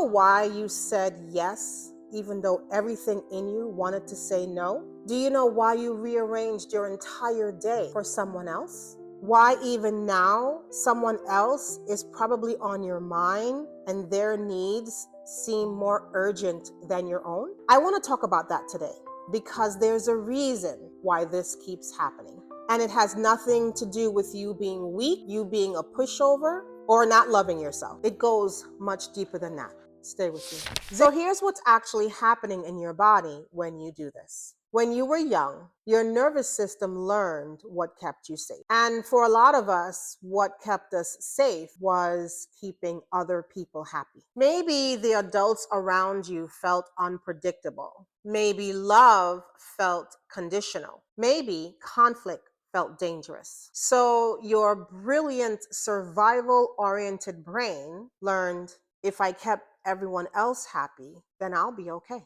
know why you said yes, even though everything in you wanted to say no? Do you know why you rearranged your entire day for someone else? Why even now, someone else is probably on your mind and their needs seem more urgent than your own? I want to talk about that today because there's a reason why this keeps happening. And it has nothing to do with you being weak, you being a pushover, or not loving yourself. It goes much deeper than that. Stay with me. So here's what's actually happening in your body when you do this. When you were young, your nervous system learned what kept you safe. And for a lot of us, what kept us safe was keeping other people happy. Maybe the adults around you felt unpredictable. Maybe love felt conditional. Maybe conflict felt dangerous. So your brilliant survival-oriented brain learned, if I kept everyone else happy, then I'll be okay.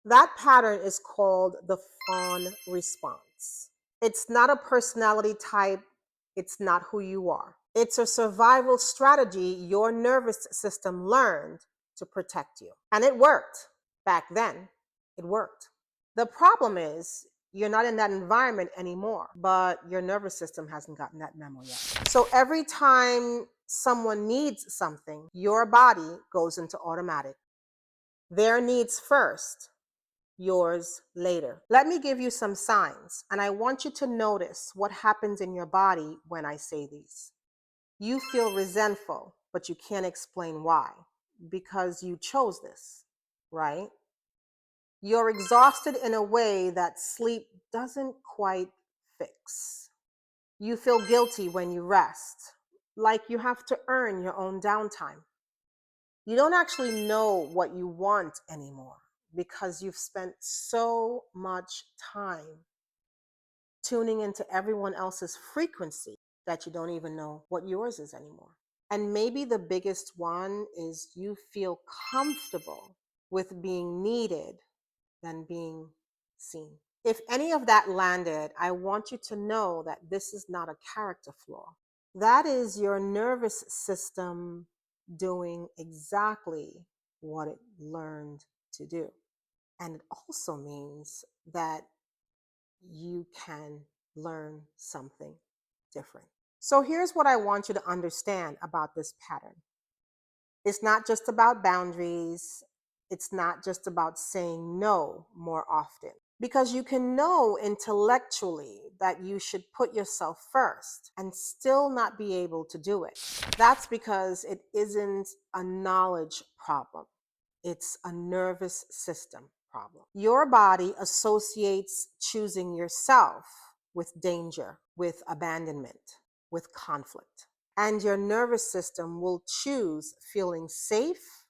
That pattern is called the Fawn response. It's not a personality type. It's not who you are. It's a survival strategy your nervous system learned to protect you. And it worked. Back then, it worked. The problem is you're not in that environment anymore, but your nervous system hasn't gotten that memo yet. So every time someone needs something, your body goes into automatic. Their needs first, yours later. Let me give you some signs, and I want you to notice what happens in your body when I say these. You feel resentful, but you can't explain why, because you chose this, right? You're exhausted in a way that sleep doesn't quite fix. You feel guilty when you rest, like you have to earn your own downtime. You don't actually know what you want anymore because you've spent so much time tuning into everyone else's frequency that you don't even know what yours is anymore. And maybe the biggest one is you feel comfortable with being needed than being seen. If any of that landed, I want you to know that this is not a character flaw. That is your nervous system doing exactly what it learned to do. And it also means that you can learn something different. So here's what I want you to understand about this pattern. It's not just about boundaries. It's not just about saying no more often. Because you can know intellectually that you should put yourself first and still not be able to do it. That's because it isn't a knowledge problem. It's a nervous system problem. Your body associates choosing yourself with danger, with abandonment, with conflict. And your nervous system will choose feeling safe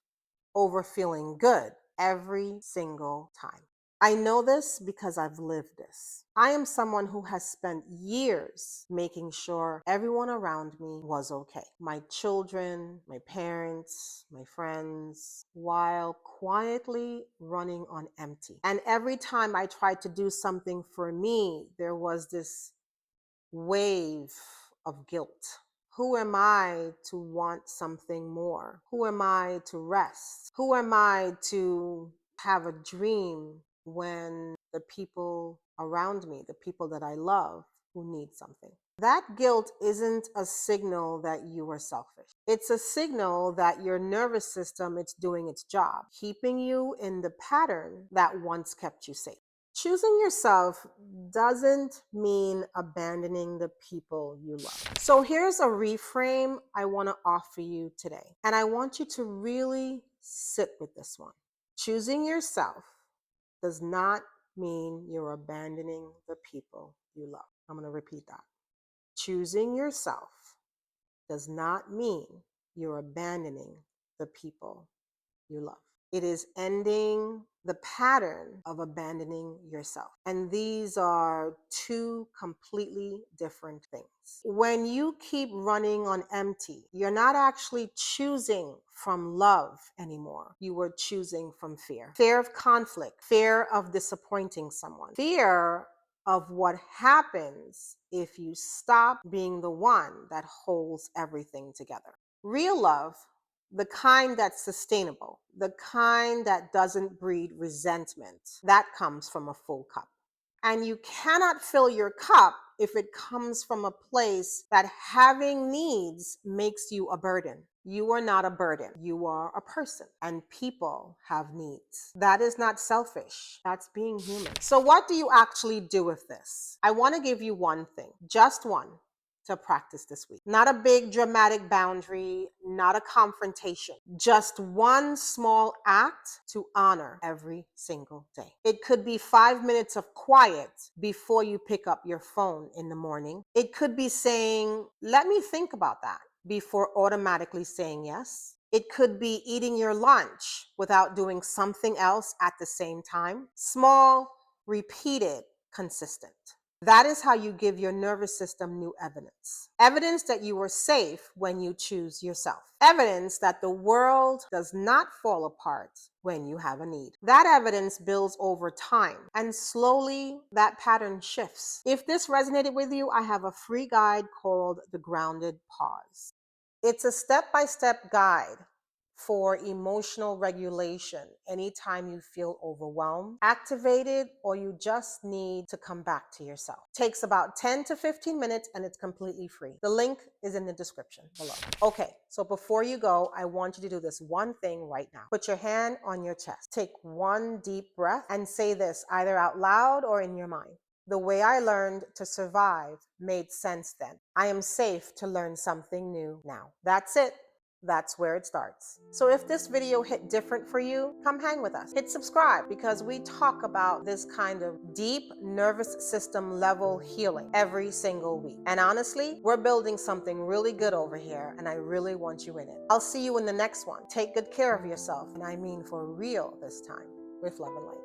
over feeling good every single time. I know this because I've lived this. I am someone who has spent years making sure everyone around me was okay. My children, my parents, my friends, while quietly running on empty. And every time I tried to do something for me, there was this wave of guilt. Who am I to want something more? Who am I to rest? Who am I to have a dream when the people around me, the people that I love, who need something? That guilt isn't a signal that you are selfish. It's a signal that your nervous system is doing its job, keeping you in the pattern that once kept you safe. Choosing yourself doesn't mean abandoning the people you love. So here's a reframe I want to offer you today. And I want you to really sit with this one. Choosing yourself does not mean you're abandoning the people you love. I'm going to repeat that. Choosing yourself does not mean you're abandoning the people you love. It is ending the pattern of abandoning yourself. And these are two completely different things. When you keep running on empty, you're not actually choosing from love anymore. You were choosing from fear. Fear of conflict, fear of disappointing someone, fear of what happens if you stop being the one that holds everything together. Real love the kind that's sustainable, the kind that doesn't breed resentment. That comes from a full cup. And you cannot fill your cup if it comes from a place that having needs makes you a burden. You are not a burden. You are a person, and people have needs. That is not selfish. That's being human. So what do you actually do with this? I want to give you one thing, just one, to practice this week. Not a big dramatic boundary, not a confrontation, just one small act to honor every single day. It could be 5 minutes of quiet before you pick up your phone in the morning. It could be saying, let me think about that, before automatically saying yes. It could be eating your lunch without doing something else at the same time. Small, repeated, consistent. That is how you give your nervous system new evidence. Evidence that you are safe when you choose yourself. Evidence that the world does not fall apart when you have a need. That evidence builds over time, and slowly that pattern shifts. If this resonated with you, I have a free guide called The Grounded Pause. It's a step-by-step guide for emotional regulation anytime you feel overwhelmed, activated, or you just need to come back to yourself. Takes about 10 to 15 minutes and it's completely free. The link is in the description below. Okay, so before you go, I want you to do this one thing right now. Put your hand on your chest. Take one deep breath and say this either out loud or in your mind. The way I learned to survive made sense then. I am safe to learn something new now. That's it. That's where it starts. So if this video hit different for you, come hang with us. Hit subscribe because we talk about this kind of deep nervous system level healing every single week. And honestly, we're building something really good over here and I really want you in it. I'll see you in the next one. Take good care of yourself, and I mean for real this time, with love and light.